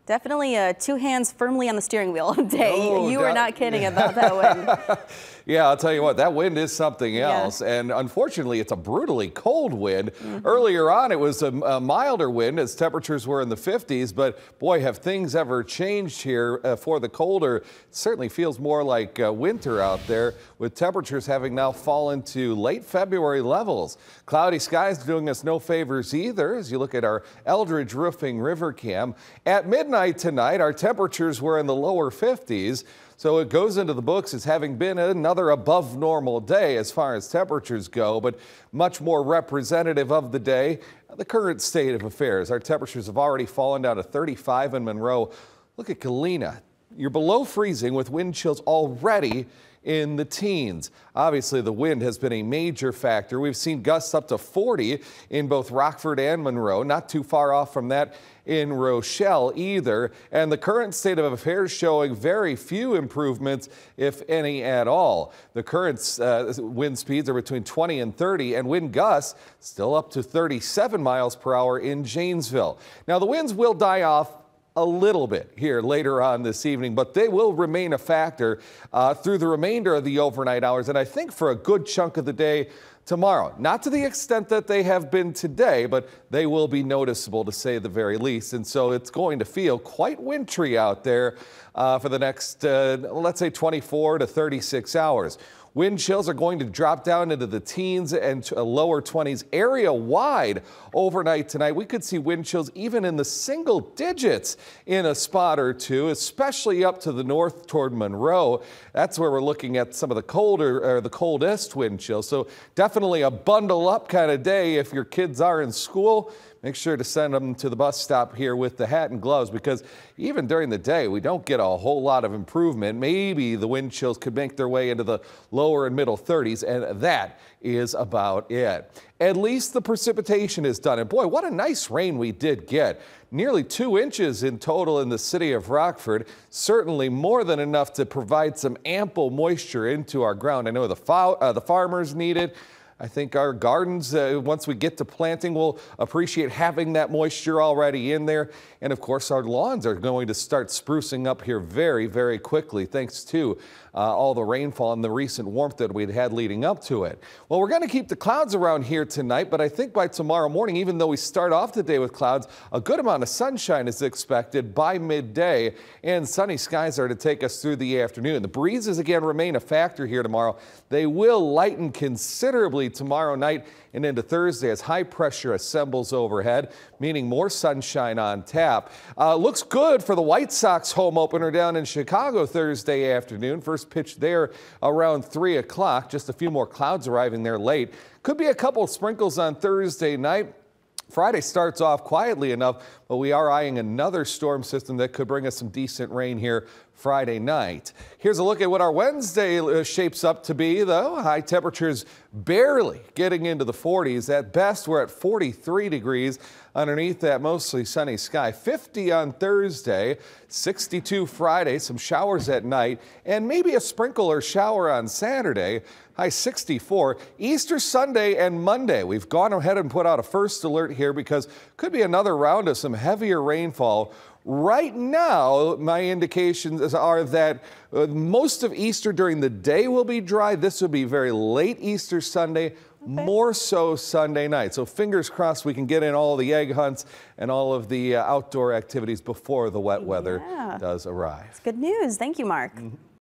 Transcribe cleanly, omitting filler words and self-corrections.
Definitely two hands firmly on the steering wheel day. Oh, you were not kidding about that wind. Yeah, I'll tell you what, that wind is something else. Yeah. And unfortunately, it's a brutally cold wind. Earlier on, it was a milder wind as temperatures were in the 50s. But boy, have things ever changed here for the colder. It certainly feels more like winter out there, with temperatures having now fallen to late February levels. Cloudy skies doing us no favors either as you look at our Eldridge Roofing River Cam. At midnight tonight, our temperatures were in the lower 50s. So it goes into the books as having been another above normal day as far as temperatures go, but much more representative of the day, the current state of affairs. Our temperatures have already fallen down to 35 in Monroe. Look at Galena. You're below freezing with wind chills already in the teens. Obviously, the wind has been a major factor. We've seen gusts up to 40 in both Rockford and Monroe, not too far off from that in Rochelle either. And the current state of affairs showing very few improvements, if any at all. The current wind speeds are between 20 and 30, and wind gusts still up to 37 miles per hour in Janesville. Now, the winds will die off a little bit here later on this evening, but they will remain a factor through the remainder of the overnight hours, and I think for a good chunk of the day tomorrow. Not to the extent that they have been today, but they will be noticeable to say the very least, and so it's going to feel quite wintry out there for the next, let's say, 24 to 36 hours. Wind chills are going to drop down into the teens and lower 20s area-wide overnight tonight. We could see wind chills even in the single digits in a spot or two, especially up to the north toward Monroe. That's where we're looking at some of the colder or the coldest wind chills. So definitely a bundle up kind of day if your kids are in school. Make sure to send them to the bus stop here with the hat and gloves, because even during the day, we don't get a whole lot of improvement. Maybe the wind chills could make their way into the lower and middle 30s, and that is about it. At least the precipitation is done. And boy, what a nice rain we did get. Nearly 2 inches in total in the city of Rockford. Certainly more than enough to provide some ample moisture into our ground. I know the farmers need it. I think our gardens, once we get to planting, will appreciate having that moisture already in there. And of course, our lawns are going to start sprucing up here very, very quickly, thanks to all the rainfall and the recent warmth that we'd had leading up to it. Well, we're going to keep the clouds around here tonight, but I think by tomorrow morning, even though we start off the day with clouds, a good amount of sunshine is expected by midday, and sunny skies are to take us through the afternoon. The breezes again remain a factor here tomorrow. They will lighten considerably tomorrow night and into Thursday as high pressure assembles overhead, meaning more sunshine on tap. Looks good for the White Sox home opener down in Chicago Thursday afternoon. First pitch there around 3 o'clock. Just a few more clouds arriving there late. Could be a couple of sprinkles on Thursday night. Friday starts off quietly enough, but we are eyeing another storm system that could bring us some decent rain here Friday night. Here's a look at what our Wednesday shapes up to be, though. High temperatures barely getting into the 40s. At best, we're at 43 degrees. Underneath that, mostly sunny sky. 50 on Thursday, 62 Friday, some showers at night, and maybe a sprinkle or shower on Saturday. High 64. Easter Sunday and Monday, we've gone ahead and put out a first alert here because could be another round of some heavier rainfall. Right now, my indications are that most of Easter during the day will be dry. This will be very late Easter Sunday, more so Sunday night. So fingers crossed we can get in all the egg hunts and all of the outdoor activities before the wet weather does arrive. It's good news. Thank you, Mark.